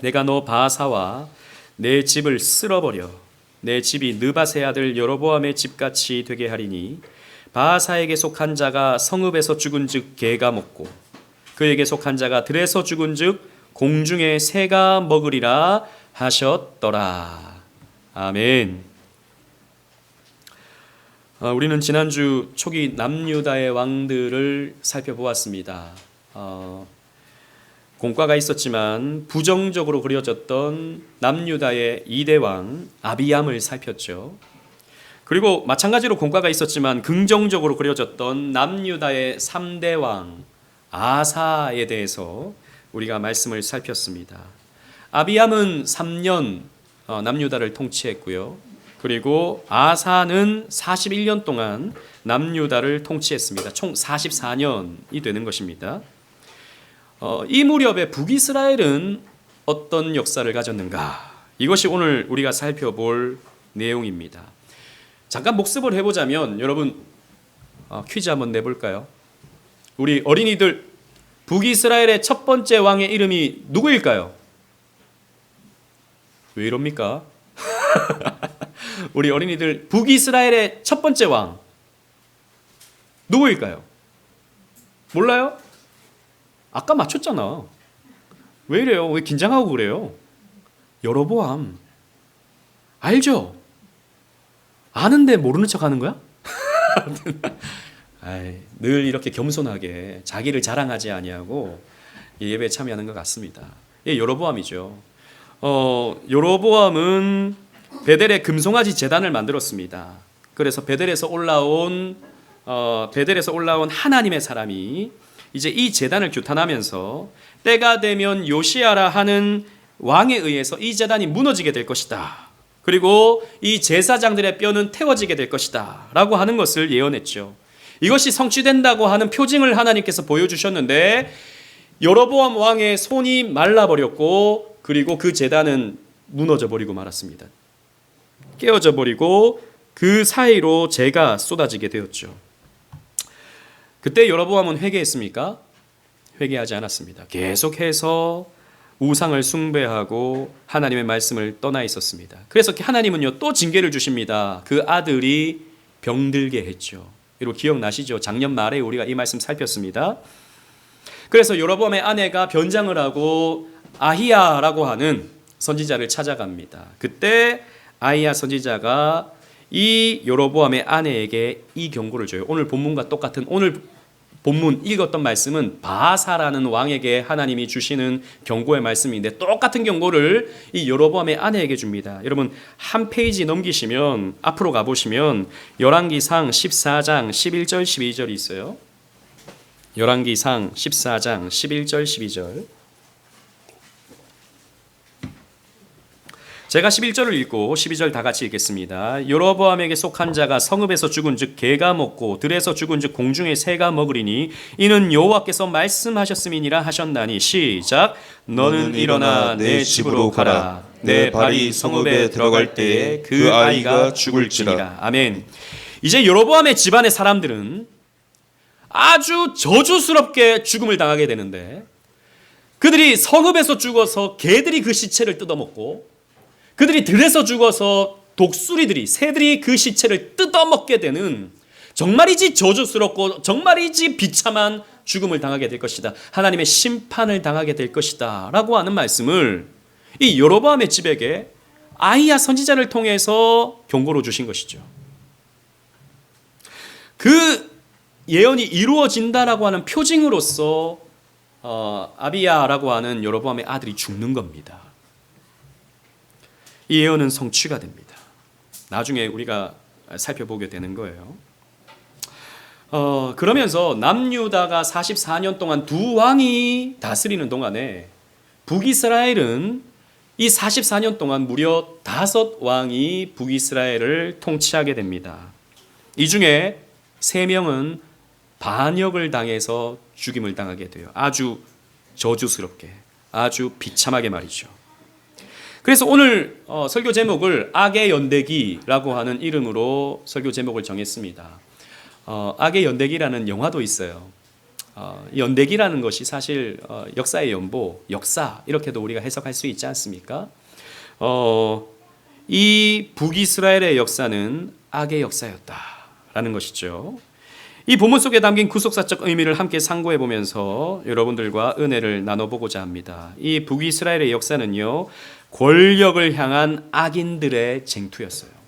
내가 너 바하사와 내 집을 쓸어버려 내 집이 느밧의 아들 여로보암의 집같이 되게 하리니 바하사에게 속한 자가 성읍에서 죽은즉 개가 먹고 그에게 속한 자가 들에서 죽은즉 공중의 새가 먹으리라 하셨더라. 아멘. 우리는 지난주 초기 남유다의 왕들을 살펴보았습니다. 공과가 있었지만 부정적으로 그려졌던 남유다의 2대 왕 아비암을 살폈죠. 그리고 마찬가지로 공과가 있었지만 긍정적으로 그려졌던 남유다의 3대 왕 아사에 대해서 우리가 말씀을 살폈습니다. 아비암은 3년 남유다를 통치했고요. 그리고 아사는 41년 동안 남유다를 통치했습니다. 총 44년이 되는 것입니다. 이 무렵에 북이스라엘은 어떤 역사를 가졌는가? 이것이 오늘 우리가 살펴볼 내용입니다. 잠깐 복습을 해보자면 여러분 퀴즈 한번 내볼까요? 우리 어린이들 북이스라엘의 첫 번째 왕의 이름이 누구일까요? 왜 이럽니까? 우리 어린이들 북이스라엘의 첫 번째 왕 누구일까요? 몰라요? 아까 맞췄잖아. 왜 이래요? 왜 긴장하고 그래요? 여로보암. 알죠? 아는데 모르는 척 하는 거야? 늘 이렇게 겸손하게 자기를 자랑하지 아니하고 예배에 참여하는 것 같습니다. 여로보암이죠. 여로보암은 베델에 금송아지 제단을 만들었습니다. 그래서 베델에서 올라온 하나님의 사람이 이제 이 제단을 규탄하면서 때가 되면 요시아라 하는 왕에 의해서 이 제단이 무너지게 될 것이다. 그리고 이 제사장들의 뼈는 태워지게 될 것이다 라고 하는 것을 예언했죠. 이것이 성취된다고 하는 표징을 하나님께서 보여주셨는데 여로보암 왕의 손이 말라버렸고 그리고 그 제단은 무너져 버리고 말았습니다. 깨어져 버리고 그 사이로 재가 쏟아지게 되었죠. 그때 여로보암은 회개했습니까? 회개하지 않았습니다. 계속해서 우상을 숭배하고 하나님의 말씀을 떠나 있었습니다. 그래서 하나님은요 또 징계를 주십니다. 그 아들이 병들게 했죠. 여러분 기억나시죠? 작년 말에 우리가 이 말씀 살폈습니다. 그래서 여로보암의 아내가 변장을 하고 아히야라고 하는 선지자를 찾아갑니다. 그때 아히야 선지자가 이 여로보암의 아내에게 이 경고를 줘요. 오늘 본문과 똑같은 오늘 본문 읽었던 말씀은 바하사라는 왕에게 하나님이 주시는 경고의 말씀인데 똑같은 경고를 이 여로보암의 아내에게 줍니다. 여러분 한 페이지 넘기시면 앞으로 가보시면 열왕기상 14장 11절 12절이 있어요. 열왕기상 14장 11절 12절 제가 11절을 읽고 12절 다 같이 읽겠습니다. 여로보암에게 속한 자가 성읍에서 죽은 즉 개가 먹고 들에서 죽은 즉 공중의 새가 먹으리니 이는 여호와께서 말씀하셨음이니라 하셨나니 시작. 너는 일어나 내 집으로 가라. 내 발이 성읍에 들어갈 때에 그 아이가 죽을지니라. 아멘. 이제 여로보암의 집안의 사람들은 아주 저주스럽게 죽음을 당하게 되는데 그들이 성읍에서 죽어서 개들이 그 시체를 뜯어먹고 그들이 들에서 죽어서 독수리들이 새들이 그 시체를 뜯어먹게 되는 정말이지 저주스럽고 정말이지 비참한 죽음을 당하게 될 것이다. 하나님의 심판을 당하게 될 것이다 라고 하는 말씀을 이 여로보암의 집에게 아히야 선지자를 통해서 경고로 주신 것이죠. 그 예언이 이루어진다라고 하는 표징으로서 아비야라고 하는 여로보암의 아들이 죽는 겁니다. 이 예언은 성취가 됩니다. 나중에 우리가 살펴보게 되는 거예요. 그러면서 남유다가 44년 동안 두 왕이 다스리는 동안에 북이스라엘은 이 44년 동안 무려 5왕이 북이스라엘을 통치하게 됩니다. 이 중에 3명은 반역을 당해서 죽임을 당하게 돼요. 아주 저주스럽게, 아주 비참하게 말이죠. 그래서 오늘 설교 제목을 악의 연대기라고 하는 이름으로 설교 제목을 정했습니다. 악의 연대기라는 영화도 있어요. 연대기라는 것이 사실 역사의 연보, 역사 이렇게도 우리가 해석할 수 있지 않습니까? 이 북이스라엘의 역사는 악의 역사였다라는 것이죠. 이 본문 속에 담긴 구속사적 의미를 함께 상고해 보면서 여러분들과 은혜를 나눠보고자 합니다. 이 북이스라엘의 역사는요, 권력을 향한 악인들의 쟁투였어요.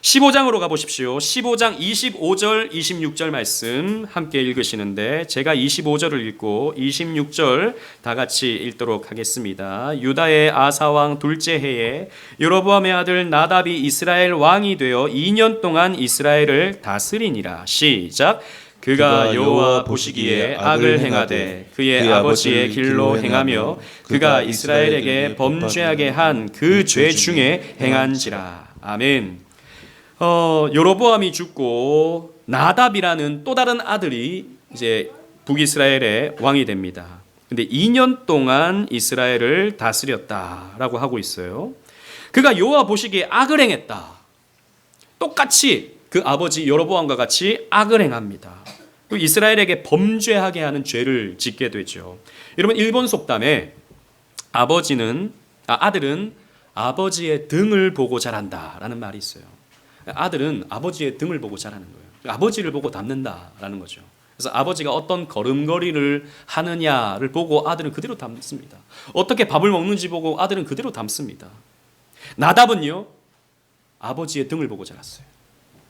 15장으로 가보십시오. 15장 25절 26절 말씀 함께 읽으시는데 제가 25절을 읽고 26절 다 같이 읽도록 하겠습니다. 유다의 아사왕 둘째 해에 여로보암의 아들 나답이 이스라엘 왕이 되어 2년 동안 이스라엘을 다스리니라. 시작. 그가 여호와 보시기에 악을 행하되 그의 아버지의 길로 행하며 그가 이스라엘에게 범죄하게 한 그 죄 중에 행한지라. 아멘. 여로보암이 죽고 나답이라는 또 다른 아들이 이제 북이스라엘의 왕이 됩니다. 근데 2년 동안 이스라엘을 다스렸다라고 하고 있어요. 그가 여호와 보시기에 악을 행했다. 똑같이 그 아버지 여로보암과 같이 악을 행합니다. 이스라엘에게 범죄하게 하는 죄를 짓게 되죠. 여러분, 일본 속담에 아들은 아버지의 등을 보고 자란다라는 말이 있어요. 아들은 아버지의 등을 보고 자라는 거예요. 아버지를 보고 닮는다라는 거죠. 그래서 아버지가 어떤 걸음걸이를 하느냐를 보고 아들은 그대로 닮습니다. 어떻게 밥을 먹는지 보고 아들은 그대로 닮습니다. 나답은요, 아버지의 등을 보고 자랐어요.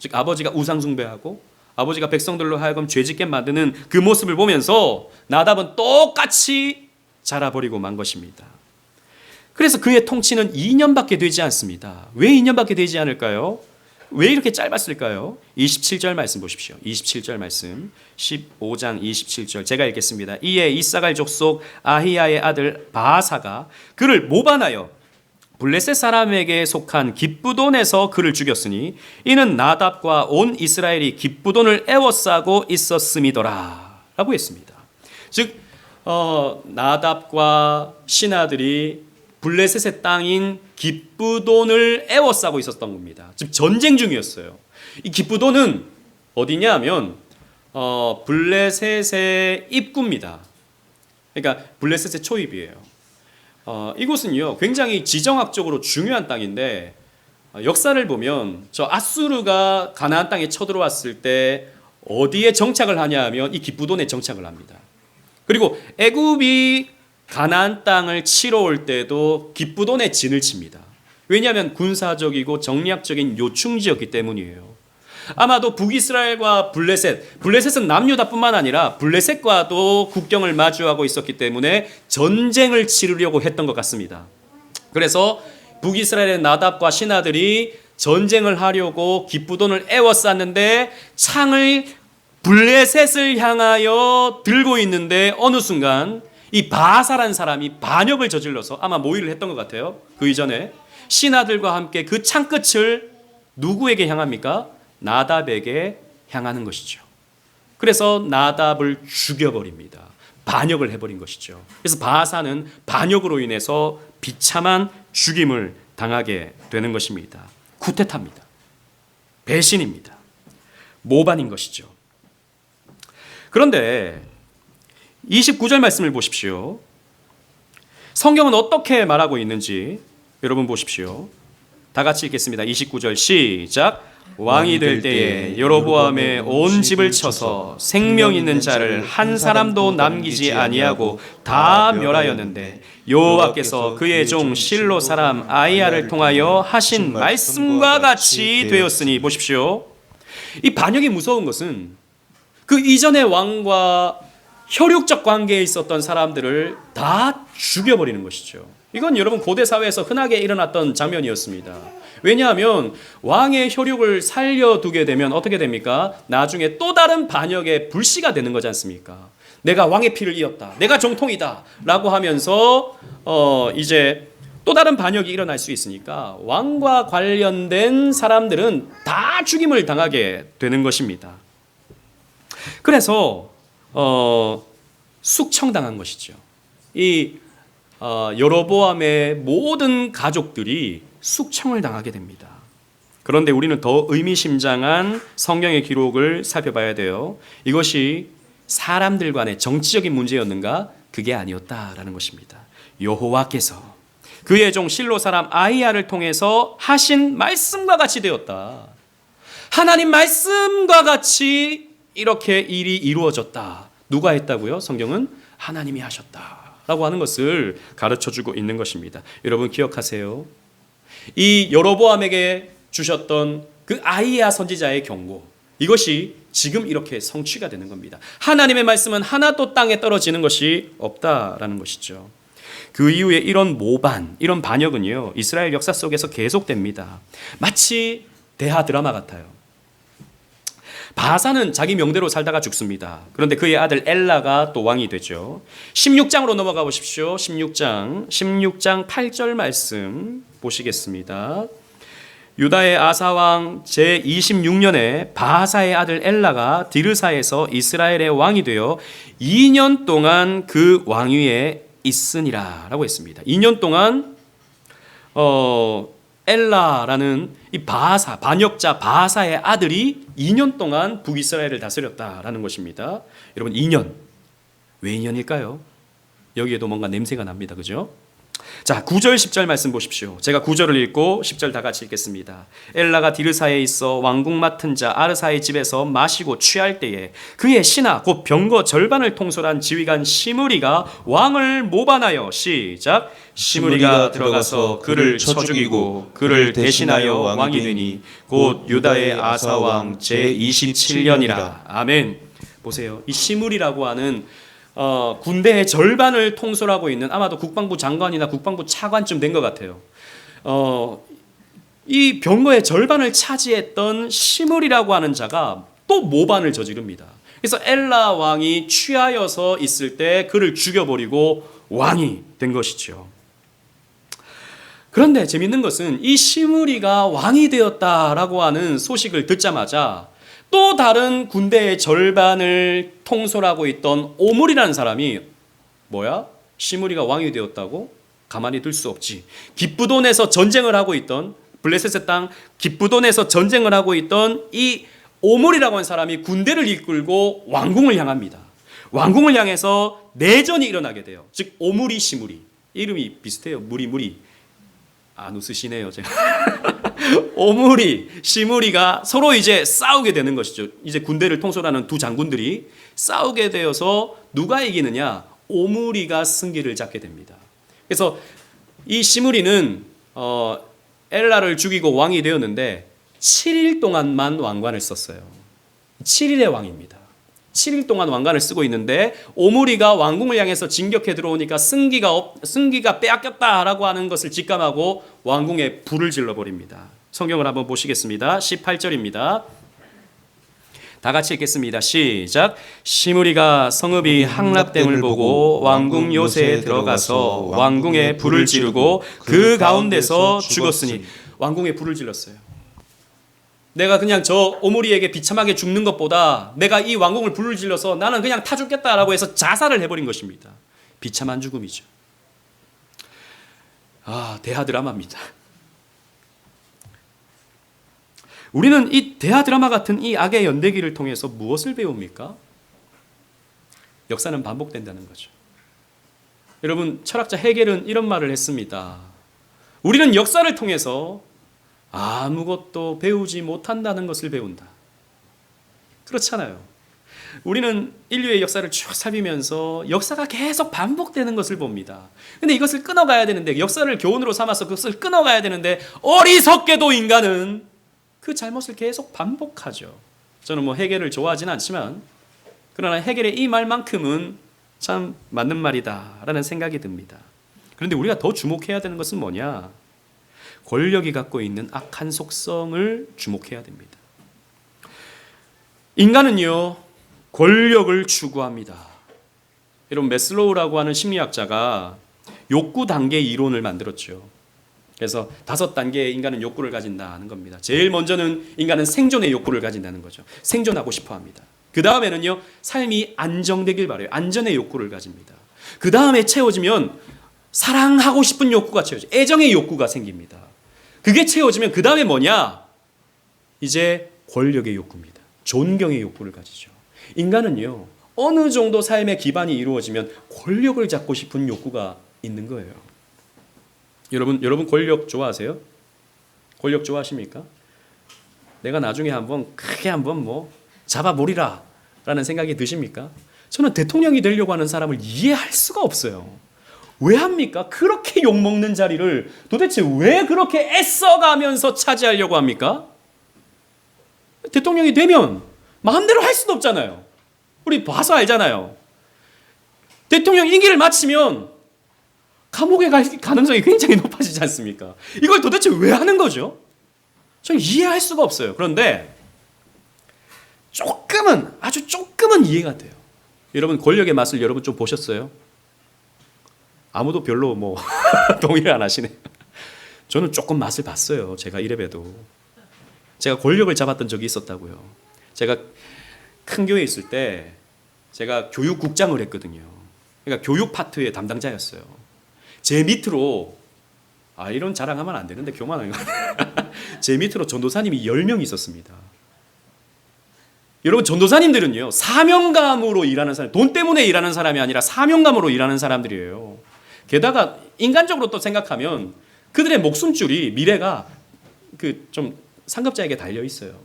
즉 아버지가 우상숭배하고 아버지가 백성들로 하여금 죄짓게 만드는 그 모습을 보면서 나답은 똑같이 자라버리고 만 것입니다. 그래서 그의 통치는 2년밖에 되지 않습니다. 왜 2년밖에 되지 않을까요? 왜 이렇게 짧았을까요? 27절 말씀 보십시오. 27절 말씀 15장 27절 제가 읽겠습니다. 이에 이사갈 족속 아히야의 아들 바아사가 그를 모반하여 블레셋 사람에게 속한 기브돈에서 그를 죽였으니 이는 나답과 온 이스라엘이 기브돈을 애워싸고 있었음이더라 라고 했습니다. 즉 나답과 신하들이 블레셋의 땅인 기브돈을 애워싸고 있었던 겁니다. 즉 전쟁 중이었어요. 이 기브돈은 어디냐 하면 블레셋의 입구입니다. 그러니까 블레셋의 초입이에요. 이곳은요 굉장히 지정학적으로 중요한 땅인데 역사를 보면 저 아수르가 가나안 땅에 쳐들어왔을 때 어디에 정착을 하냐 하면 이 기브돈에 정착을 합니다. 그리고 애굽이 가나안 땅을 치러 올 때도 기브돈에 진을 칩니다. 왜냐하면 군사적이고 정략적인 요충지였기 때문이에요. 아마도 북이스라엘과 블레셋은 남유다뿐만 아니라 블레셋과도 국경을 마주하고 있었기 때문에 전쟁을 치르려고 했던 것 같습니다. 그래서 북이스라엘의 나답과 신하들이 전쟁을 하려고 기브돈을 애워쌌는데 창을 블레셋을 향하여 들고 있는데 어느 순간 이 바사라는 사람이 반역을 저질러서 아마 모의를 했던 것 같아요. 그 이전에 신하들과 함께 그 창끝을 누구에게 향합니까? 나답에게 향하는 것이죠. 그래서 나답을 죽여버립니다. 반역을 해버린 것이죠. 그래서 바사는 반역으로 인해서 비참한 죽임을 당하게 되는 것입니다. 쿠데타입니다. 배신입니다. 모반인 것이죠. 그런데 29절 말씀을 보십시오. 성경은 어떻게 말하고 있는지 여러분 보십시오. 다 같이 읽겠습니다. 29절 시작. 왕이 될 때에 여로보암의 온 집을 쳐서 생명 있는 자를 한 사람도 남기지 아니하고 다 멸하였는데 여호와께서 그의 종 실로 사람 아히야를 통하여 하신 말씀과 같이 되었으니 보십시오. 이 반역이 무서운 것은 그 이전의 왕과 혈육적 관계에 있었던 사람들을 다 죽여버리는 것이죠. 이건 여러분 고대 사회에서 흔하게 일어났던 장면이었습니다. 왜냐하면 왕의 혈육을 살려두게 되면 어떻게 됩니까? 나중에 또 다른 반역의 불씨가 되는 거지 않습니까? 내가 왕의 피를 이었다. 내가 정통이다. 라고 하면서 이제 또 다른 반역이 일어날 수 있으니까 왕과 관련된 사람들은 다 죽임을 당하게 되는 것입니다. 그래서 숙청당한 것이죠. 이 여로보암의 모든 가족들이 숙청을 당하게 됩니다. 그런데 우리는 더 의미심장한 성경의 기록을 살펴봐야 돼요. 이것이 사람들 간의 정치적인 문제였는가? 그게 아니었다라는 것입니다. 여호와께서 그의 종 실로 사람 아히야를 통해서 하신 말씀과 같이 되었다. 하나님 말씀과 같이 이렇게 일이 이루어졌다. 누가 했다고요? 성경은 하나님이 하셨다라고 하는 것을 가르쳐주고 있는 것입니다. 여러분 기억하세요. 이 여로보암에게 주셨던 그 아히야 선지자의 경고, 이것이 지금 이렇게 성취가 되는 겁니다. 하나님의 말씀은 하나도 땅에 떨어지는 것이 없다라는 것이죠. 그 이후에 이런 모반, 이런 반역은요, 이스라엘 역사 속에서 계속됩니다. 마치 대하 드라마 같아요. 바사는 자기 명대로 살다가 죽습니다. 그런데 그의 아들 엘라가 또 왕이 되죠. 16장으로 넘어가 보십시오. 16장 8절 말씀 보시겠습니다. 유다의 아사왕 제26년에 바하사의 아들 엘라가 디르사에서 이스라엘의 왕이 되어 2년 동안 그 왕위에 있으니라 라고 했습니다. 2년 동안 엘라라는 이 바하사, 반역자 바하사의 아들이 2년 동안 북이스라엘을 다스렸다라는 것입니다. 여러분 2년, 왜 2년일까요? 여기에도 뭔가 냄새가 납니다. 그죠? 자, 9절 10절 말씀 보십시오. 제가 9절을 읽고 10절 다 같이 읽겠습니다. 엘라가 디르사에 있어 왕궁 맡은 자 아르사의 집에서 마시고 취할 때에 그의 신하 곧 병거 절반을 통솔한 지휘관 시므리가 왕을 모반하여 시작. 시므리가 들어가서 그를 쳐 죽이고 그를 대신하여 왕이 되니 곧 유다의 아사 왕 제27년이라. 아멘. 보세요. 이 시므리라고 하는 군대의 절반을 통솔하고 있는, 아마도 국방부 장관이나 국방부 차관쯤 된 것 같아요. 이 병거의 절반을 차지했던 시므리라고 하는 자가 또 모반을 저지릅니다. 그래서 엘라 왕이 취하여서 있을 때 그를 죽여버리고 왕이 된 것이죠. 그런데 재밌는 것은 이 시므리가 왕이 되었다라고 하는 소식을 듣자마자 또 다른 군대의 절반을 통솔하고 있던 오므리라는 사람이, 뭐야? 시므리가 왕이 되었다고? 가만히 둘 수 없지. 기브돈에서 전쟁을 하고 있던, 블레셋의 땅 기브돈에서 전쟁을 하고 있던 이 오므리라고 하는 사람이 군대를 이끌고 왕궁을 향합니다. 왕궁을 향해서 내전이 일어나게 돼요. 즉 오므리 시므리, 이름이 비슷해요. 무리 안 웃으시네요. 제가 오므리, 시므리가 서로 이제 싸우게 되는 것이죠. 이제 군대를 통솔하는 두 장군들이 싸우게 되어서 누가 이기느냐? 오므리가 승기를 잡게 됩니다. 그래서 이 시므리는 엘라를 죽이고 왕이 되었는데 7일 동안만 왕관을 썼어요. 7일의 왕입니다. 7일 동안 왕관을 쓰고 있는데 오므리가 왕궁을 향해서 진격해 들어오니까 승기가 빼앗겼다라고 하는 것을 직감하고 왕궁에 불을 질러버립니다. 성경을 한번 보시겠습니다. 18절입니다. 다 같이 읽겠습니다. 시작. 시므리가 성읍이 함락됨을 보고 왕궁 요새에 들어가서 왕궁에 불을 지르고 그 가운데서 죽었으니, 왕궁에 불을 질렀어요. 내가 그냥 저 오므리에게 비참하게 죽는 것보다 내가 이 왕궁을 불을 질러서 나는 그냥 타 죽겠다라고 해서 자살을 해버린 것입니다. 비참한 죽음이죠. 대하 드라마입니다. 우리는 이 대하 드라마 같은 이 악의 연대기를 통해서 무엇을 배웁니까? 역사는 반복된다는 거죠. 여러분, 철학자 헤겔은 이런 말을 했습니다. 우리는 역사를 통해서 아무것도 배우지 못한다는 것을 배운다. 그렇잖아요. 우리는 인류의 역사를 쭉 살피면서 역사가 계속 반복되는 것을 봅니다. 근데 이것을 끊어가야 되는데, 역사를 교훈으로 삼아서 그것을 끊어가야 되는데 어리석게도 인간은 그 잘못을 계속 반복하죠. 저는 헤겔을 좋아하지는 않지만, 그러나 헤겔의 이 말만큼은 참 맞는 말이다라는 생각이 듭니다. 그런데 우리가 더 주목해야 되는 것은 뭐냐? 권력이 갖고 있는 악한 속성을 주목해야 됩니다. 인간은요, 권력을 추구합니다. 여러분, 매슬로우라고 하는 심리학자가 욕구 단계 이론을 만들었죠. 그래서 5단계의 인간은 욕구를 가진다는 겁니다. 제일 먼저는 인간은 생존의 욕구를 가진다는 거죠. 생존하고 싶어 합니다. 그 다음에는요, 삶이 안정되길 바라요. 안전의 욕구를 가집니다. 그 다음에 채워지면 사랑하고 싶은 욕구가 채워져요. 애정의 욕구가 생깁니다. 그게 채워지면 그 다음에 뭐냐? 이제 권력의 욕구입니다. 존경의 욕구를 가지죠. 인간은요, 어느 정도 삶의 기반이 이루어지면 권력을 잡고 싶은 욕구가 있는 거예요. 여러분 권력 좋아하세요? 권력 좋아하십니까? 내가 나중에 크게 한번 잡아보리라 라는 생각이 드십니까? 저는 대통령이 되려고 하는 사람을 이해할 수가 없어요. 왜 합니까? 그렇게 욕먹는 자리를 도대체 왜 그렇게 애써가면서 차지하려고 합니까? 대통령이 되면 마음대로 할 수도 없잖아요. 우리 봐서 알잖아요. 대통령 임기를 마치면 감옥에 갈 가능성이 굉장히 높아지지 않습니까? 이걸 도대체 왜 하는 거죠? 저는 이해할 수가 없어요. 그런데 아주 조금은 이해가 돼요. 여러분 권력의 맛을 여러분 좀 보셨어요? 아무도 별로 동의를 안 하시네. 저는 조금 맛을 봤어요. 제가 이래봬도. 제가 권력을 잡았던 적이 있었다고요. 제가 큰 교회에 있을 때 제가 교육국장을 했거든요. 그러니까 교육 파트의 담당자였어요. 제 밑으로 이런 자랑하면 안 되는데 교만한 거. 제 밑으로 전도사님이 10명 있었습니다. 여러분 전도사님들은요 사명감으로 일하는 사람, 돈 때문에 일하는 사람이 아니라 사명감으로 일하는 사람들이에요. 게다가 인간적으로 또 생각하면 그들의 목숨줄이 미래가 좀 상급자에게 달려 있어요.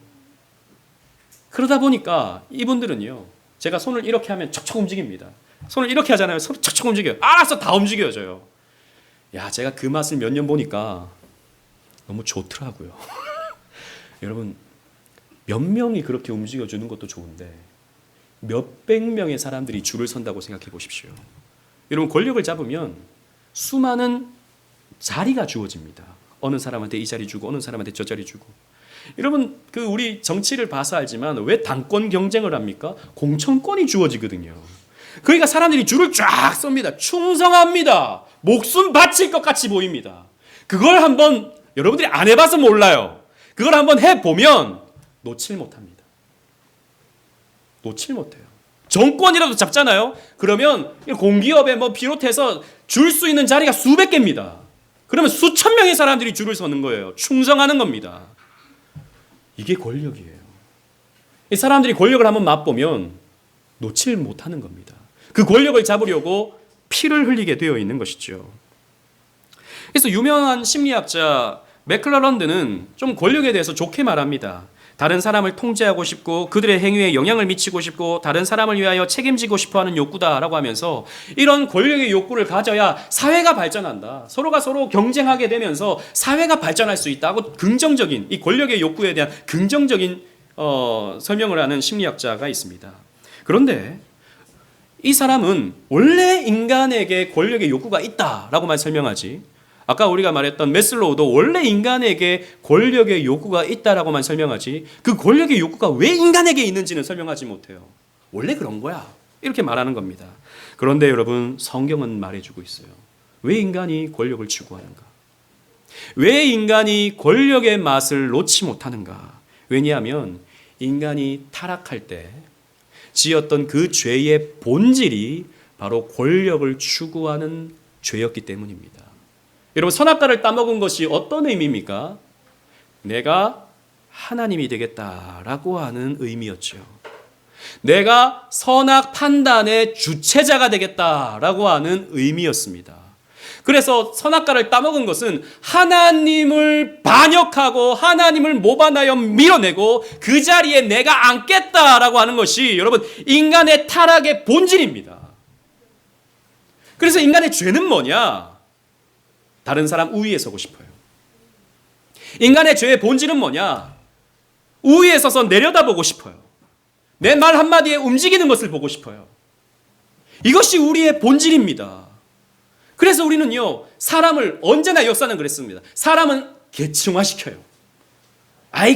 그러다 보니까 이분들은요 제가 손을 이렇게 하면 척척 움직입니다. 손을 이렇게 하잖아요. 손을 척척 움직여요. 알아서 다 움직여져요. 제가 그 맛을 몇 년 보니까 너무 좋더라고요. 여러분 몇 명이 그렇게 움직여주는 것도 좋은데 몇백 명의 사람들이 줄을 선다고 생각해 보십시오. 여러분 권력을 잡으면 수많은 자리가 주어집니다. 어느 사람한테 이 자리 주고 어느 사람한테 저 자리 주고. 여러분 우리 정치를 봐서 알지만 왜 당권 경쟁을 합니까? 공천권이 주어지거든요. 그러니까 사람들이 줄을 쫙 섭니다. 충성합니다. 목숨 바칠 것 같이 보입니다. 그걸 한번 여러분들이 안 해봐서 몰라요. 그걸 한번 해보면 놓칠 못합니다. 놓칠 못해요. 정권이라도 잡잖아요. 그러면 공기업에 비롯해서 줄 수 있는 자리가 수백 개입니다. 그러면 수천 명의 사람들이 줄을 서는 거예요. 충성하는 겁니다. 이게 권력이에요. 이 사람들이 권력을 한번 맛보면 놓칠 못하는 겁니다. 그 권력을 잡으려고 피를 흘리게 되어 있는 것이죠. 그래서 유명한 심리학자 맥클러런드는 좀 권력에 대해서 좋게 말합니다. 다른 사람을 통제하고 싶고 그들의 행위에 영향을 미치고 싶고 다른 사람을 위하여 책임지고 싶어하는 욕구다라고 하면서 이런 권력의 욕구를 가져야 사회가 발전한다. 서로가 서로 경쟁하게 되면서 사회가 발전할 수 있다고 긍정적인 이 권력의 욕구에 대한 긍정적인 설명을 하는 심리학자가 있습니다. 그런데 이 사람은 원래 인간에게 권력의 욕구가 있다라고만 설명하지 아까 우리가 말했던 매슬로우도 원래 인간에게 권력의 욕구가 있다라고만 설명하지 그 권력의 욕구가 왜 인간에게 있는지는 설명하지 못해요. 원래 그런 거야. 이렇게 말하는 겁니다. 그런데 여러분 성경은 말해주고 있어요. 왜 인간이 권력을 추구하는가? 왜 인간이 권력의 맛을 놓지 못하는가? 왜냐하면 인간이 타락할 때 지었던 그 죄의 본질이 바로 권력을 추구하는 죄였기 때문입니다. 여러분 선악과를 따먹은 것이 어떤 의미입니까? 내가 하나님이 되겠다라고 하는 의미였죠. 내가 선악 판단의 주체자가 되겠다라고 하는 의미였습니다. 그래서 선악과를 따먹은 것은 하나님을 반역하고 하나님을 모반하여 밀어내고 그 자리에 내가 앉겠다라고 하는 것이 여러분 인간의 타락의 본질입니다. 그래서 인간의 죄는 뭐냐? 다른 사람 우위에 서고 싶어요. 인간의 죄의 본질은 뭐냐? 우위에 서서 내려다보고 싶어요. 내 말 한마디에 움직이는 것을 보고 싶어요. 이것이 우리의 본질입니다. 그래서 우리는요, 사람을 언제나 역사는 그랬습니다. 사람은 계층화시켜요.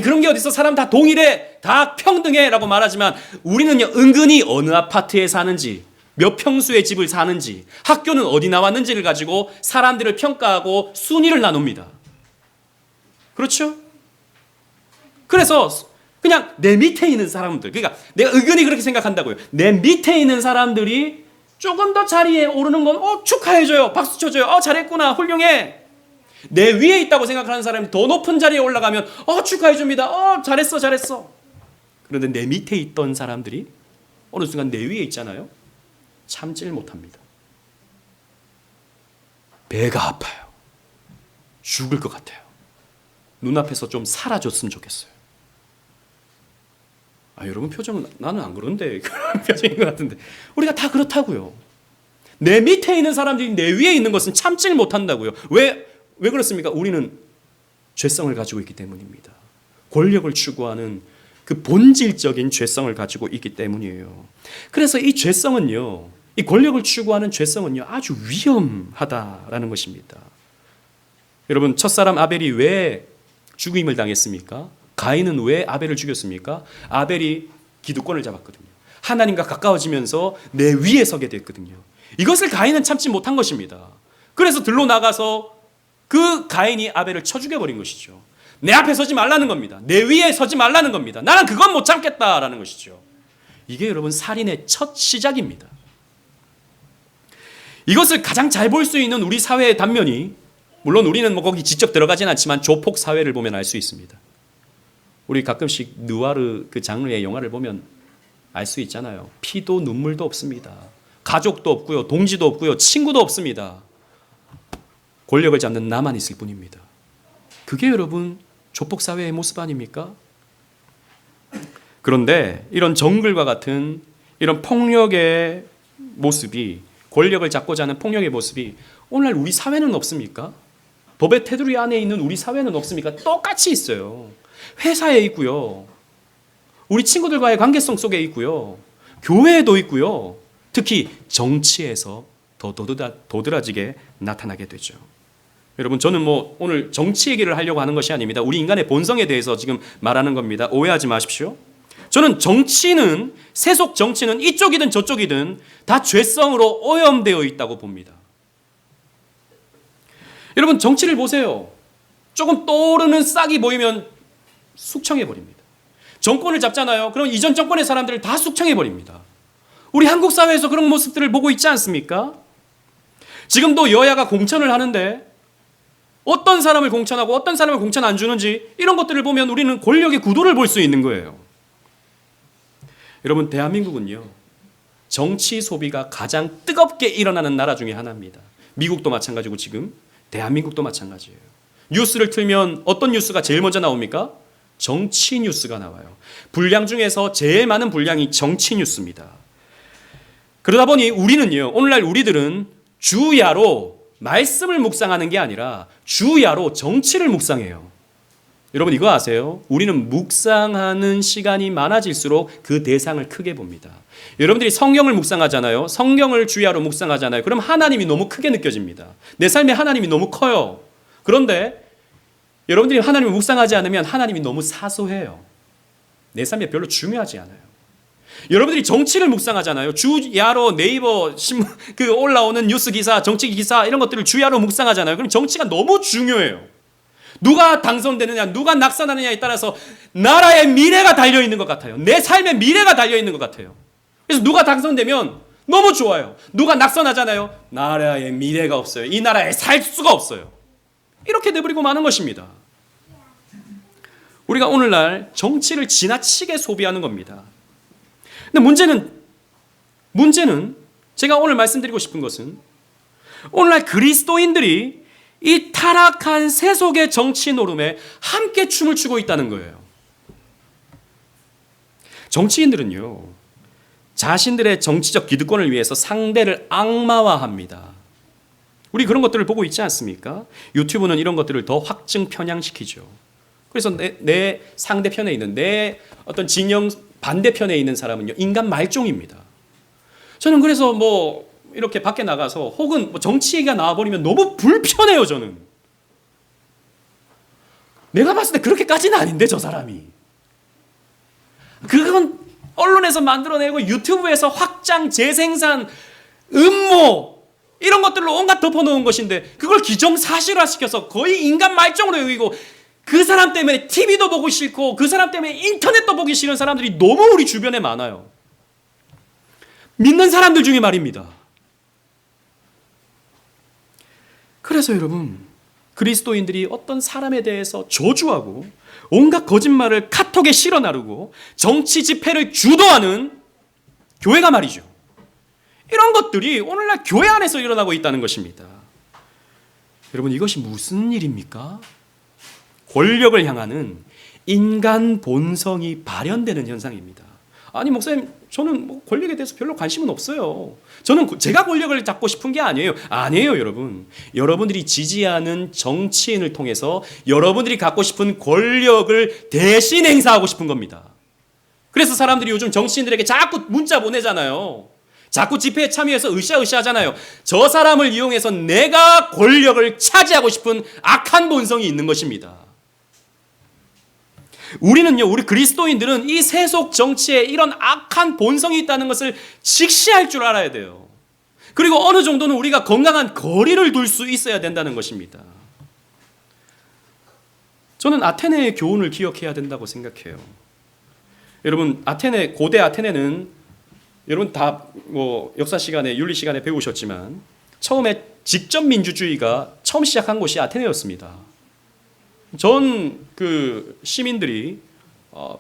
그런 게 어딨어? 사람 다 동일해, 다 평등해 라고 말하지만 우리는요, 은근히 어느 아파트에 사는지, 몇 평수의 집을 사는지, 학교는 어디 나왔는지를 가지고 사람들을 평가하고 순위를 나눕니다. 그렇죠? 그래서 그냥 내 밑에 있는 사람들, 그러니까 내가 은근히 그렇게 생각한다고요. 내 밑에 있는 사람들이 조금 더 자리에 오르는 건 축하해줘요. 박수 쳐줘요. 잘했구나. 훌륭해. 내 위에 있다고 생각하는 사람이 더 높은 자리에 올라가면 축하해줍니다. 잘했어. 그런데 내 밑에 있던 사람들이 어느 순간 내 위에 있잖아요. 참질 못합니다. 배가 아파요. 죽을 것 같아요. 눈앞에서 좀 사라졌으면 좋겠어요. 여러분 표정은 나는 안 그런데 그런 표정인 것 같은데 우리가 다 그렇다고요. 내 밑에 있는 사람들이 내 위에 있는 것은 참질 못한다고요. 왜 그렇습니까? 우리는 죄성을 가지고 있기 때문입니다. 권력을 추구하는 그 본질적인 죄성을 가지고 있기 때문이에요. 그래서 이 죄성은요, 이 권력을 추구하는 죄성은요, 아주 위험하다라는 것입니다. 여러분, 첫사람 아벨이 왜 죽임을 당했습니까? 가인은 왜 아벨을 죽였습니까? 아벨이 기득권을 잡았거든요. 하나님과 가까워지면서 내 위에 서게 됐거든요. 이것을 가인은 참지 못한 것입니다. 그래서 들로 나가서 그 가인이 아벨을 쳐 죽여버린 것이죠. 내 앞에 서지 말라는 겁니다. 내 위에 서지 말라는 겁니다. 나는 그건 못 참겠다라는 것이죠. 이게 여러분 살인의 첫 시작입니다. 이것을 가장 잘 볼 수 있는 우리 사회의 단면이, 물론 우리는 거기 직접 들어가진 않지만 조폭 사회를 보면 알 수 있습니다. 우리 가끔씩 느와르 그 장르의 영화를 보면 알 수 있잖아요. 피도 눈물도 없습니다. 가족도 없고요, 동지도 없고요, 친구도 없습니다. 권력을 잡는 나만 있을 뿐입니다. 그게 여러분 조폭 사회의 모습 아닙니까? 그런데 이런 정글과 같은 이런 폭력의 모습이, 권력을 잡고자 하는 폭력의 모습이 오늘날 우리 사회는 없습니까? 법의 테두리 안에 있는 우리 사회는 없습니까? 똑같이 있어요. 회사에 있고요, 우리 친구들과의 관계성 속에 있고요, 교회에도 있고요, 특히 정치에서 더 도드라지게 나타나게 되죠. 여러분, 저는 오늘 정치 얘기를 하려고 하는 것이 아닙니다. 우리 인간의 본성에 대해서 지금 말하는 겁니다. 오해하지 마십시오. 저는 정치는, 세속 정치는 이쪽이든 저쪽이든 다 죄성으로 오염되어 있다고 봅니다. 여러분, 정치를 보세요. 조금 떠오르는 싹이 보이면 숙청해버립니다. 정권을 잡잖아요. 그럼 이전 정권의 사람들을 다 숙청해버립니다. 우리 한국 사회에서 그런 모습들을 보고 있지 않습니까? 지금도 여야가 공천을 하는데 어떤 사람을 공천하고 어떤 사람을 공천 안 주는지, 이런 것들을 보면 우리는 권력의 구도를 볼 수 있는 거예요. 여러분, 대한민국은요, 정치 소비가 가장 뜨겁게 일어나는 나라 중에 하나입니다. 미국도 마찬가지고 지금 대한민국도 마찬가지예요. 뉴스를 틀면 어떤 뉴스가 제일 먼저 나옵니까? 정치 뉴스가 나와요. 분량 중에서 제일 많은 분량이 정치 뉴스입니다. 그러다 보니 우리는요, 오늘날 우리들은 주야로 말씀을 묵상하는 게 아니라 주야로 정치를 묵상해요. 여러분, 이거 아세요? 우리는 묵상하는 시간이 많아질수록 그 대상을 크게 봅니다. 여러분들이 성경을 묵상하잖아요. 성경을 주야로 묵상하잖아요. 그럼 하나님이 너무 크게 느껴집니다. 내 삶에 하나님이 너무 커요. 그런데 여러분들이 하나님을 묵상하지 않으면 하나님이 너무 사소해요. 내 삶에 별로 중요하지 않아요. 여러분들이 정치를 묵상하잖아요. 주야로 네이버 신문 그 올라오는 뉴스 기사, 정치 기사 이런 것들을 주야로 묵상하잖아요. 그럼 정치가 너무 중요해요. 누가 당선되느냐, 누가 낙선하느냐에 따라서 나라의 미래가 달려 있는 것 같아요. 내 삶의 미래가 달려 있는 것 같아요. 그래서 누가 당선되면 너무 좋아요. 누가 낙선하잖아요. 나라의 미래가 없어요. 이 나라에 살 수가 없어요. 이렇게 내버리고 마는 것입니다. 우리가 오늘날 정치를 지나치게 소비하는 겁니다. 근데 문제는 제가 오늘 말씀드리고 싶은 것은 오늘날 그리스도인들이 이 타락한 세속의 정치 노름에 함께 춤을 추고 있다는 거예요. 정치인들은요, 자신들의 정치적 기득권을 위해서 상대를 악마화합니다. 우리 그런 것들을 보고 있지 않습니까? 유튜브는 이런 것들을 더 확증 편향시키죠. 그래서 내 상대편에 있는, 내 어떤 진영 반대편에 있는 사람은요, 인간 말종입니다. 저는 그래서 이렇게 밖에 나가서 혹은 정치 얘기가 나와버리면 너무 불편해요, 저는. 내가 봤을 때 그렇게까지는 아닌데, 저 사람이. 그건 언론에서 만들어내고 유튜브에서 확장, 재생산, 음모, 이런 것들로 온갖 덮어놓은 것인데 그걸 기정사실화시켜서 거의 인간 말종으로 여기고, 그 사람 때문에 TV도 보고 싫고 그 사람 때문에 인터넷도 보기 싫은 사람들이 너무 우리 주변에 많아요. 믿는 사람들 중에 말입니다. 그래서 여러분, 그리스도인들이 어떤 사람에 대해서 저주하고 온갖 거짓말을 카톡에 실어 나르고 정치 집회를 주도하는 교회가 말이죠. 이런 것들이 오늘날 교회 안에서 일어나고 있다는 것입니다. 여러분, 이것이 무슨 일입니까? 권력을 향하는 인간 본성이 발현되는 현상입니다. 아니, 목사님, 저는 뭐 권력에 대해서 별로 관심은 없어요. 저는 제가 권력을 잡고 싶은 게 아니에요. 아니에요, 여러분. 여러분들이 지지하는 정치인을 통해서 여러분들이 갖고 싶은 권력을 대신 행사하고 싶은 겁니다. 그래서 사람들이 요즘 정치인들에게 자꾸 문자 보내잖아요. 자꾸 집회에 참여해서 으쌰으쌰 하잖아요. 저 사람을 이용해서 내가 권력을 차지하고 싶은 악한 본성이 있는 것입니다. 우리는요, 우리 그리스도인들은 이 세속 정치에 이런 악한 본성이 있다는 것을 직시할 줄 알아야 돼요. 그리고 어느 정도는 우리가 건강한 거리를 둘 수 있어야 된다는 것입니다. 저는 아테네의 교훈을 기억해야 된다고 생각해요. 여러분, 고대 아테네는 여러분 다 뭐 역사 시간에, 윤리 시간에 배우셨지만 처음에 직접 민주주의가 처음 시작한 곳이 아테네였습니다. 전 그 시민들이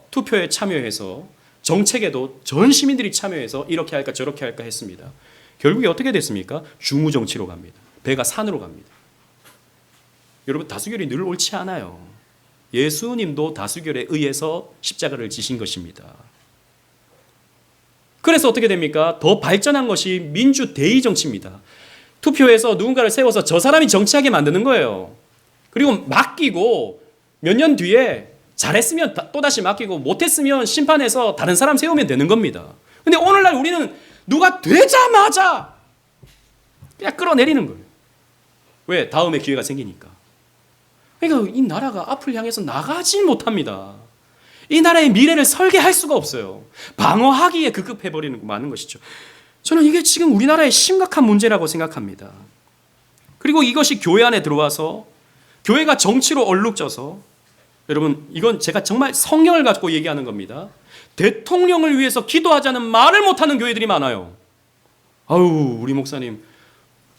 투표에 참여해서 정책에도 전 시민들이 참여해서 이렇게 할까 저렇게 할까 했습니다. 결국에 어떻게 됐습니까? 중우 정치로 갑니다. 배가 산으로 갑니다. 여러분, 다수결이 늘 옳지 않아요. 예수님도 다수결에 의해서 십자가를 지신 것입니다. 그래서 어떻게 됩니까? 더 발전한 것이 민주대의 정치입니다. 투표에서 누군가를 세워서 저 사람이 정치하게 만드는 거예요. 그리고 맡기고 몇 년 뒤에 잘했으면 또다시 맡기고 못했으면 심판해서 다른 사람 세우면 되는 겁니다. 근데 오늘날 우리는 누가 되자마자 그냥 끌어내리는 거예요. 왜? 다음에 기회가 생기니까. 그러니까 이 나라가 앞을 향해서 나가지 못합니다. 이 나라의 미래를 설계할 수가 없어요. 방어하기에 급급해버리는 많은 것이죠. 저는 이게 지금 우리나라의 심각한 문제라고 생각합니다. 그리고 이것이 교회 안에 들어와서 교회가 정치로 얼룩져서, 여러분, 이건 제가 정말 성령을 갖고 얘기하는 겁니다. 대통령을 위해서 기도하자는 말을 못하는 교회들이 많아요. 아우, 우리 목사님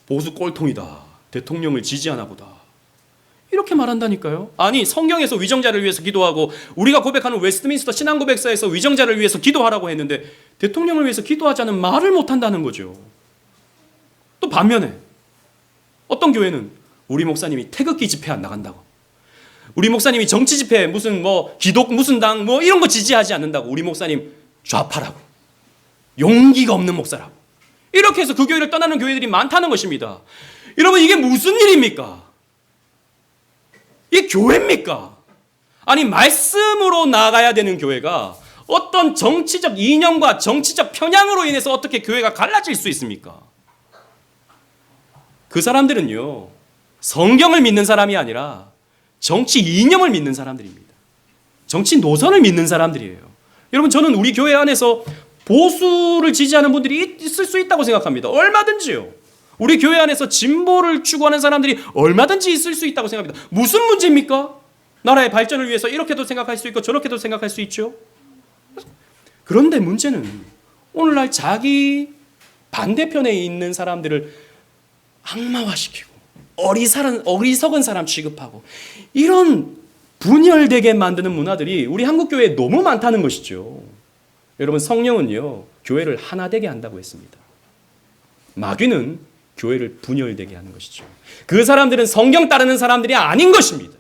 보수 꼴통이다. 대통령을 지지하나 보다. 이렇게 말한다니까요. 아니, 성경에서 위정자를 위해서 기도하고 우리가 고백하는 웨스트민스터 신앙고백서에서 위정자를 위해서 기도하라고 했는데 대통령을 위해서 기도하자는 말을 못한다는 거죠. 또 반면에 어떤 교회는 우리 목사님이 태극기 집회 안 나간다고, 우리 목사님이 정치 집회 무슨 뭐 기독 무슨 당 뭐 이런 거 지지하지 않는다고, 우리 목사님 좌파라고, 용기가 없는 목사라고, 이렇게 해서 그 교회를 떠나는 교회들이 많다는 것입니다. 여러분, 이게 무슨 일입니까? 이게 교회입니까? 아니, 말씀으로 나가야 되는 교회가 어떤 정치적 이념과 정치적 편향으로 인해서 어떻게 교회가 갈라질 수 있습니까? 그 사람들은요, 성경을 믿는 사람이 아니라 정치 이념을 믿는 사람들입니다. 정치 노선을 믿는 사람들이에요. 여러분, 저는 우리 교회 안에서 보수를 지지하는 분들이 있을 수 있다고 생각합니다. 얼마든지요. 우리 교회 안에서 진보를 추구하는 사람들이 얼마든지 있을 수 있다고 생각합니다. 무슨 문제입니까? 나라의 발전을 위해서 이렇게도 생각할 수 있고 저렇게도 생각할 수 있죠. 그런데 문제는 오늘날 자기 반대편에 있는 사람들을 악마화시키고 어리석은 사람 취급하고 이런 분열되게 만드는 문화들이 우리 한국교회에 너무 많다는 것이죠. 여러분, 성령은요, 교회를 하나 되게 한다고 했습니다. 마귀는 교회를 분열되게 하는 것이죠. 그 사람들은 성경 따르는 사람들이 아닌 것입니다.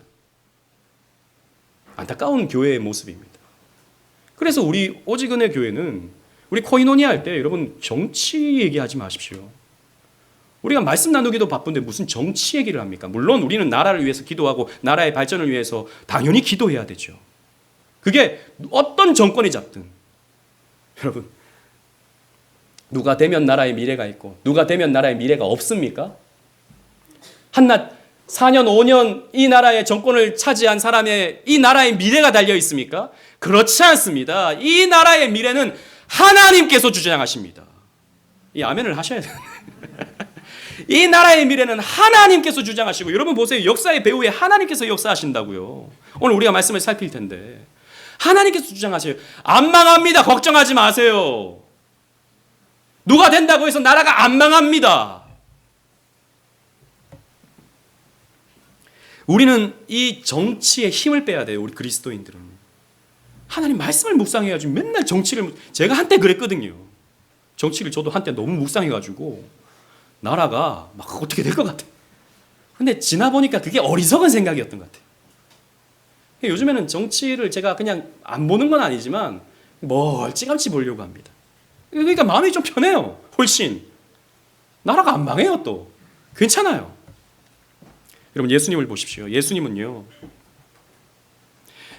안타까운 교회의 모습입니다. 그래서 우리 오직은의 교회는 우리 코이노니아 할 때 여러분 정치 얘기하지 마십시오. 우리가 말씀 나누기도 바쁜데 무슨 정치 얘기를 합니까? 물론 우리는 나라를 위해서 기도하고 나라의 발전을 위해서 당연히 기도해야 되죠. 그게 어떤 정권이 잡든 여러분, 누가 되면 나라의 미래가 있고 누가 되면 나라의 미래가 없습니까? 한낱 4년 5년 이 나라의 정권을 차지한 사람의 이 나라의 미래가 달려 있습니까? 그렇지 않습니다. 이 나라의 미래는 하나님께서 주장하십니다. 이 아멘을 하셔야 돼요. 이 나라의 미래는 하나님께서 주장하시고, 여러분 보세요. 역사의 배후에 하나님께서 역사하신다고요. 오늘 우리가 말씀을 살필 텐데 하나님께서 주장하세요. 안 망합니다. 걱정하지 마세요. 누가 된다고 해서 나라가 안 망합니다. 우리는 이 정치에 힘을 빼야 돼요. 우리 그리스도인들은. 하나님 말씀을 묵상해야지 맨날 정치를. 제가 한때 그랬거든요. 정치를 저도 한때 너무 묵상해가지고 나라가 막 어떻게 될 것 같아. 근데 지나보니까 그게 어리석은 생각이었던 것 같아요. 요즘에는 정치를 제가 그냥 안 보는 건 아니지만 멀찌감치 보려고 합니다. 그러니까 마음이 좀 편해요. 훨씬. 나라가 안 망해요 또. 괜찮아요. 여러분 예수님을 보십시오. 예수님은요.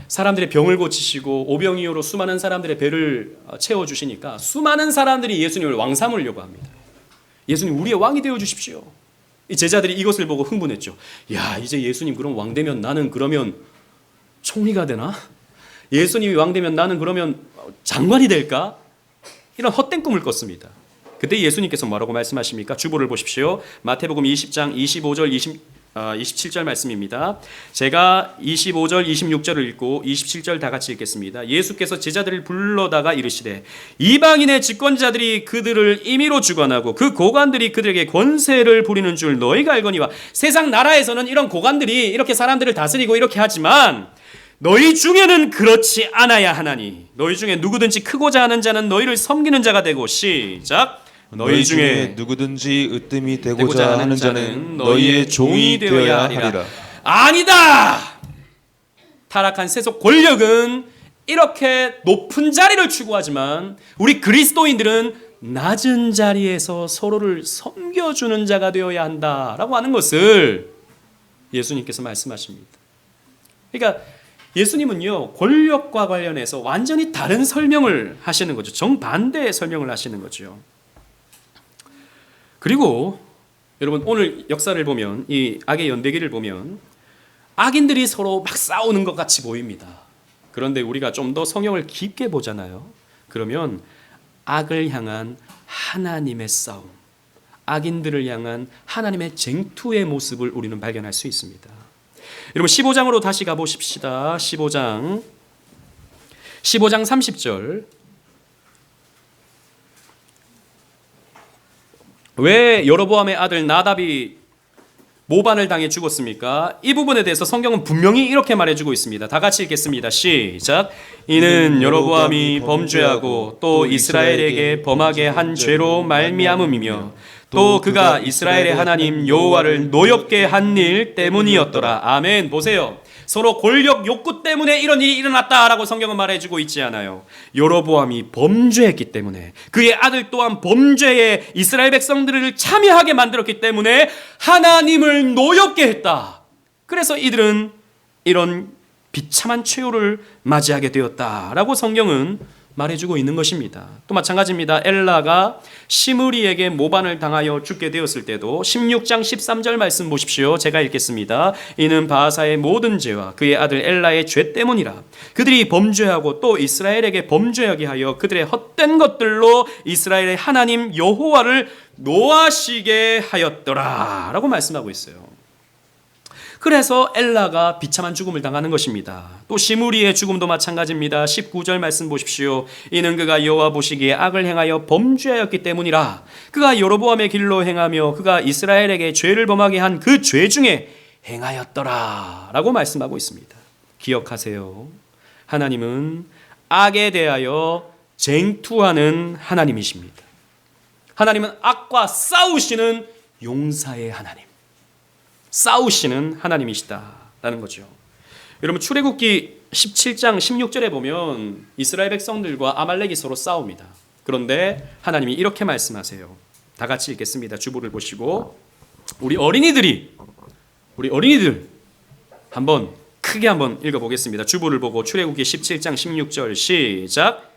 사람들의 병을 고치시고 오병이어로 수많은 사람들의 배를 채워주시니까 수많은 사람들이 예수님을 왕 삼으려고 합니다. 예수님 우리의 왕이 되어주십시오. 이 제자들이 이것을 보고 흥분했죠. 야 이제 예수님 그럼 왕 되면 나는 그러면 총리가 되나? 예수님이 왕 되면 나는 그러면 장관이 될까? 이런 헛된 꿈을 꿨습니다. 그때 예수님께서 뭐라고 말씀하십니까? 주보를 보십시오. 마태복음 20장 25절 27절 말씀입니다. 제가 25절 26절을 읽고 27절 다 같이 읽겠습니다. 예수께서 제자들을 불러다가 이르시되 이방인의 집권자들이 그들을 임의로 주관하고 그 고관들이 그들에게 권세를 부리는 줄 너희가 알거니와. 세상 나라에서는 이런 고관들이 이렇게 사람들을 다스리고 이렇게 하지만 너희 중에는 그렇지 않아야 하나니 너희 중에 누구든지 크고자 하는 자는 너희를 섬기는 자가 되고. 시작. 너희 중에 누구든지 으뜸이 되고자 하는 자는 너희의 종이 되어야 하리라. 아니다. 타락한 세속 권력은 이렇게 높은 자리를 추구하지만 우리 그리스도인들은 낮은 자리에서 서로를 섬겨주는 자가 되어야 한다라고 하는 것을 예수님께서 말씀하십니다. 그러니까 예수님은요 권력과 관련해서 완전히 다른 설명을 하시는 거죠. 정반대의 설명을 하시는 거죠. 그리고 여러분 오늘 역사를 보면 이 악의 연대기를 보면 악인들이 서로 막 싸우는 것 같이 보입니다. 그런데 우리가 좀 더 성경을 깊게 보잖아요. 그러면 악을 향한 하나님의 싸움, 악인들을 향한 하나님의 쟁투의 모습을 우리는 발견할 수 있습니다. 여러분 15장으로 다시 가보십시다. 15장 30절. 왜 여로보암의 아들 나답이 모반을 당해 죽었습니까? 이 부분에 대해서 성경은 분명히 이렇게 말해주고 있습니다. 다 같이 읽겠습니다. 시작. 이는 여로보암이 범죄하고 또 이스라엘에게 범하게 한 죄로 말미암음이며 또 그가 이스라엘의 하나님 여호와를 노엽게 한 일 때문이었더라. 아멘. 보세요. 서로 권력 욕구 때문에 이런 일이 일어났다라고 성경은 말해주고 있지 않아요. 여로보암이 범죄했기 때문에, 그의 아들 또한 범죄에 이스라엘 백성들을 참여하게 만들었기 때문에 하나님을 노엽게 했다. 그래서 이들은 이런 비참한 최후를 맞이하게 되었다라고 성경은 말해주고 있는 것입니다. 또 마찬가지입니다. 엘라가 시므리에게 모반을 당하여 죽게 되었을 때도 16장 13절 말씀 보십시오. 제가 읽겠습니다. 이는 바하사의 모든 죄와 그의 아들 엘라의 죄 때문이라. 그들이 범죄하고 또 이스라엘에게 범죄하게 하여 그들의 헛된 것들로 이스라엘의 하나님 여호와를 노하시게 하였더라 라고 말씀하고 있어요. 그래서 엘라가 비참한 죽음을 당하는 것입니다. 또 시므리의 죽음도 마찬가지입니다. 19절 말씀 보십시오. 이는 그가 여호와 보시기에 악을 행하여 범죄하였기 때문이라. 그가 여로보암의 길로 행하며 그가 이스라엘에게 죄를 범하게 한 그 죄 중에 행하였더라 라고 말씀하고 있습니다. 기억하세요. 하나님은 악에 대하여 쟁투하는 하나님이십니다. 하나님은 악과 싸우시는 용사의 하나님, 싸우시는 하나님이시다라는 거죠. 여러분 출애굽기 17장 16절에 보면 이스라엘 백성들과 아말렉이 서로 싸웁니다. 그런데 하나님이 이렇게 말씀하세요. 다 같이 읽겠습니다. 주보를 보시고 우리 어린이들 한번 크게 한번 읽어보겠습니다. 주보를 보고 출애굽기 17장 16절 시작.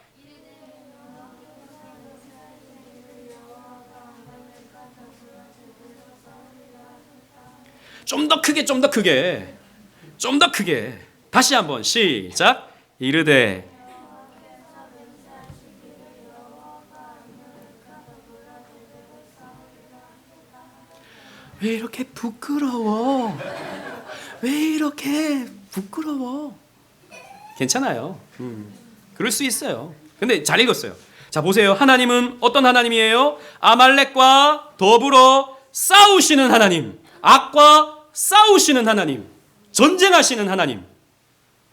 좀 더 크게 다시 한번 시작. 이르되 왜 이렇게 부끄러워? 괜찮아요. 그럴 수 있어요. 근데 잘 읽었어요. 자 보세요. 하나님은 어떤 하나님이에요? 아말렉과 더불어 싸우시는 하나님, 악과 싸우시는 하나님, 전쟁하시는 하나님.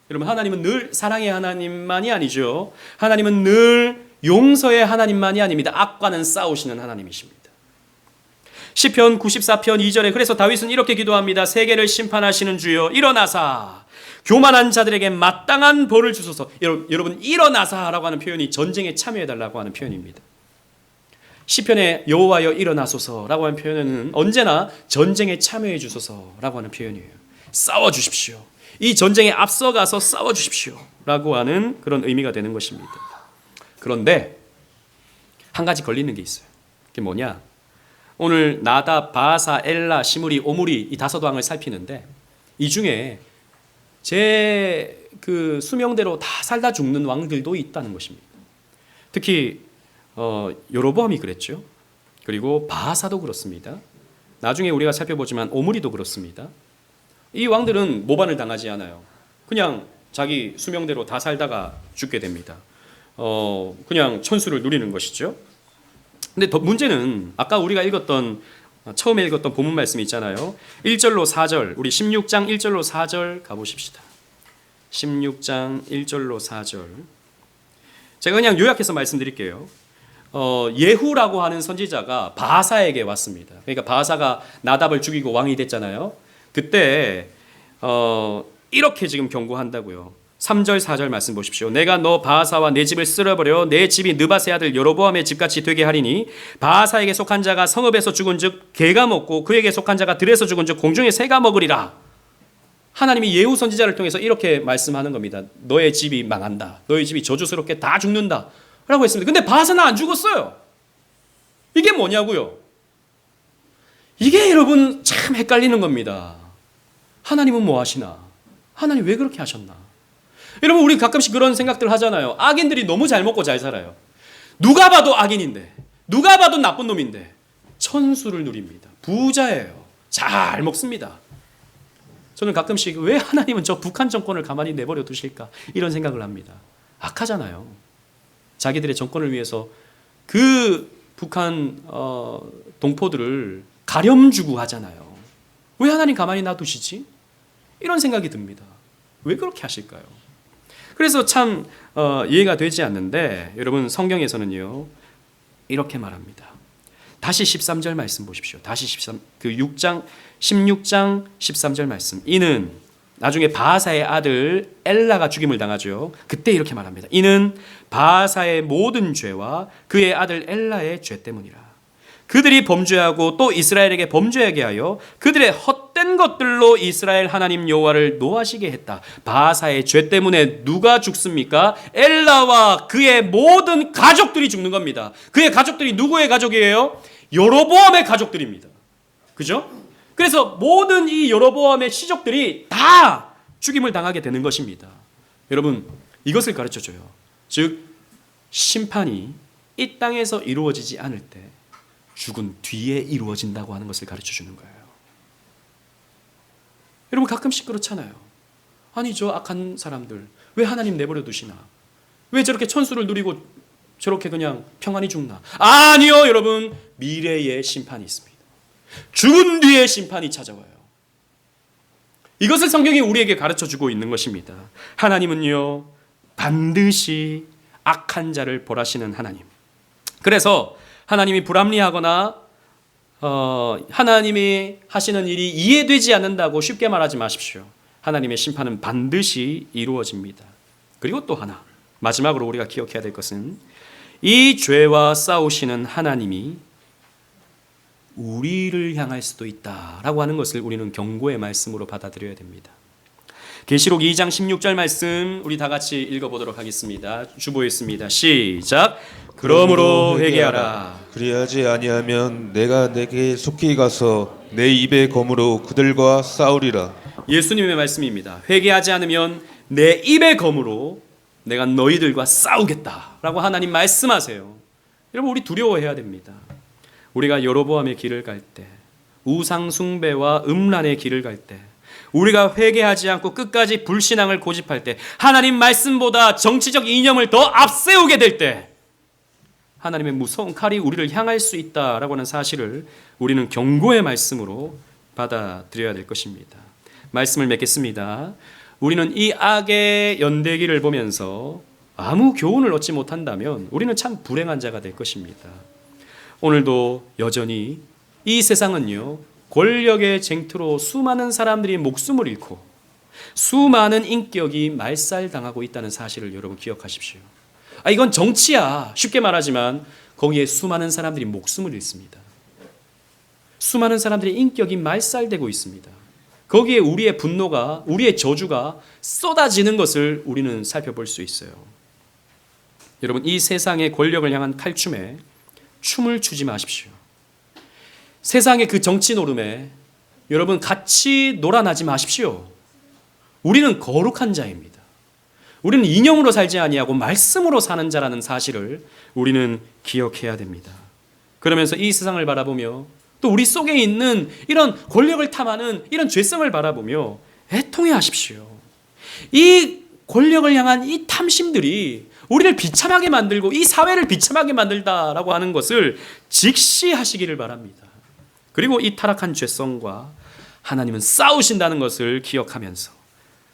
여러분 하나님은 늘 사랑의 하나님만이 아니죠. 하나님은 늘 용서의 하나님만이 아닙니다. 악과는 싸우시는 하나님이십니다. 시편 94편 2절에 그래서 다윗은 이렇게 기도합니다. 세계를 심판하시는 주여 일어나사 교만한 자들에게 마땅한 벌을 주소서. 여러분 일어나사라고 하는 표현이 전쟁에 참여해달라고 하는 표현입니다. 시편에 여호와여 일어나소서라고 하는 표현은 언제나 전쟁에 참여해 주소서라고 하는 표현이에요. 싸워 주십시오. 이 전쟁에 앞서가서 싸워 주십시오 라고 하는 그런 의미가 되는 것입니다. 그런데 한 가지 걸리는 게 있어요. 그게 뭐냐? 오늘 나답, 바사, 엘라, 시므리, 오므리 이 5왕을 살피는데 이 중에 제 그 수명대로 다 살다 죽는 왕들도 있다는 것입니다. 특히 여로보암이 그랬죠. 그리고 바사도 그렇습니다. 나중에 우리가 살펴보지만 오므리도 그렇습니다. 이 왕들은 모반을 당하지 않아요. 그냥 자기 수명대로 다 살다가 죽게 됩니다. 그냥 천수를 누리는 것이죠. 근데 더 문제는 아까 우리가 읽었던 처음에 읽었던 본문 말씀 있잖아요. 1절로 4절 우리 16장 1절로 4절 가보십시다. 16장 1절로 4절 제가 그냥 요약해서 말씀드릴게요. 예후라고 하는 선지자가 바사에게 왔습니다. 그러니까 바사가 나답을 죽이고 왕이 됐잖아요. 그때 이렇게 지금 경고한다고요. 3절 4절 말씀 보십시오. 내가 너 바사와 내 집을 쓸어버려 내 집이 느밧의 아들 여로보암의 집같이 되게 하리니 바사에게 속한 자가 성읍에서 죽은즉 개가 먹고 그에게 속한 자가 들에서 죽은즉 공중에 새가 먹으리라. 하나님이 예후 선지자를 통해서 이렇게 말씀하는 겁니다. 너의 집이 망한다. 너의 집이 저주스럽게 다 죽는다 라고 했습니다. 근데 바사는 안 죽었어요. 이게 뭐냐고요? 이게 여러분 참 헷갈리는 겁니다. 하나님은 뭐 하시나? 하나님 왜 그렇게 하셨나? 여러분 우리 가끔씩 그런 생각들 하잖아요. 악인들이 너무 잘 먹고 잘 살아요. 누가 봐도 악인인데 누가 봐도 나쁜 놈인데 천수를 누립니다. 부자예요. 잘 먹습니다. 저는 가끔씩 왜 하나님은 저 북한 정권을 가만히 내버려 두실까 이런 생각을 합니다. 악하잖아요. 자기들의 정권을 위해서 그 북한 동포들을 가렴 주고 하잖아요. 왜 하나님 가만히 놔두시지? 이런 생각이 듭니다. 왜 그렇게 하실까요? 그래서 참 이해가 되지 않는데 여러분 성경에서는요 이렇게 말합니다. 다시 13절 말씀 보십시오. 다시 16장 13절 말씀. 이는 나중에 바사의 아들 엘라가 죽임을 당하죠. 그때 이렇게 말합니다. 이는 바사의 모든 죄와 그의 아들 엘라의 죄 때문이라. 그들이 범죄하고 또 이스라엘에게 범죄하게 하여 그들의 헛된 것들로 이스라엘 하나님 여호와를 노하시게 했다. 바사의 죄 때문에 누가 죽습니까? 엘라와 그의 모든 가족들이 죽는 겁니다. 그의 가족들이 누구의 가족이에요? 여로보암의 가족들입니다. 그죠? 그래서 모든 이 여로보암의 시족들이 다 죽임을 당하게 되는 것입니다. 여러분 이것을 가르쳐줘요. 즉 심판이 이 땅에서 이루어지지 않을 때 죽은 뒤에 이루어진다고 하는 것을 가르쳐주는 거예요. 여러분 가끔씩 그렇잖아요. 아니 저 악한 사람들 왜 하나님 내버려 두시나? 왜 저렇게 천수를 누리고 저렇게 그냥 평안히 죽나? 아니요 여러분 미래의 심판이 있습니다. 죽은 뒤에 심판이 찾아와요. 이것을 성경이 우리에게 가르쳐주고 있는 것입니다. 하나님은요 반드시 악한 자를 벌하시는 하나님. 그래서 하나님이 불합리하거나 하나님이 하시는 일이 이해되지 않는다고 쉽게 말하지 마십시오. 하나님의 심판은 반드시 이루어집니다. 그리고 또 하나 마지막으로 우리가 기억해야 될 것은 이 죄와 싸우시는 하나님이 우리를 향할 수도 있다라고 하는 것을 우리는 경고의 말씀으로 받아들여야 됩니다. 계시록 2장 16절 말씀 우리 다 같이 읽어보도록 하겠습니다. 주보했습니다. 시작. 그러므로 회개하라. 그리하지 아니하면 내가 내게 속히 가서 내 입의 검으로 그들과 싸우리라. 예수님의 말씀입니다. 회개하지 않으면 내 입의 검으로 내가 너희들과 싸우겠다라고 하나님 말씀하세요. 여러분 우리 두려워해야 됩니다. 우리가 여로보암의 길을 갈 때, 우상 숭배와 음란의 길을 갈 때, 우리가 회개하지 않고 끝까지 불신앙을 고집할 때, 하나님 말씀보다 정치적 이념을 더 앞세우게 될 때, 하나님의 무서운 칼이 우리를 향할 수 있다라고 하는 사실을 우리는 경고의 말씀으로 받아들여야 될 것입니다. 말씀을 맺겠습니다. 우리는 이 악의 연대기를 보면서 아무 교훈을 얻지 못한다면 우리는 참 불행한 자가 될 것입니다. 오늘도 여전히 이 세상은요, 권력의 쟁투로 수많은 사람들이 목숨을 잃고 수많은 인격이 말살당하고 있다는 사실을 여러분 기억하십시오. 이건 정치야. 쉽게 말하지만 거기에 수많은 사람들이 목숨을 잃습니다. 수많은 사람들의 인격이 말살되고 있습니다. 거기에 우리의 분노가, 우리의 저주가 쏟아지는 것을 우리는 살펴볼 수 있어요. 여러분, 이 세상의 권력을 향한 칼춤에 춤을 추지 마십시오. 세상의 그 정치 노름에 여러분 같이 놀아나지 마십시오. 우리는 거룩한 자입니다. 우리는 인형으로 살지 아니하고 말씀으로 사는 자라는 사실을 우리는 기억해야 됩니다. 그러면서 이 세상을 바라보며 또 우리 속에 있는 이런 권력을 탐하는 이런 죄성을 바라보며 애통해 하십시오. 이 권력을 향한 이 탐심들이 우리를 비참하게 만들고 이 사회를 비참하게 만들다라고 하는 것을 직시하시기를 바랍니다. 그리고 이 타락한 죄성과 하나님은 싸우신다는 것을 기억하면서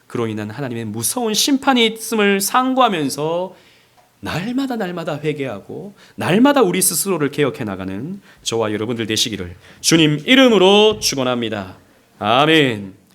그로 인한 하나님의 무서운 심판이 있음을 상고하면서 날마다 회개하고 날마다 우리 스스로를 개혁해 나가는 저와 여러분들 되시기를 주님 이름으로 축원합니다. 아멘.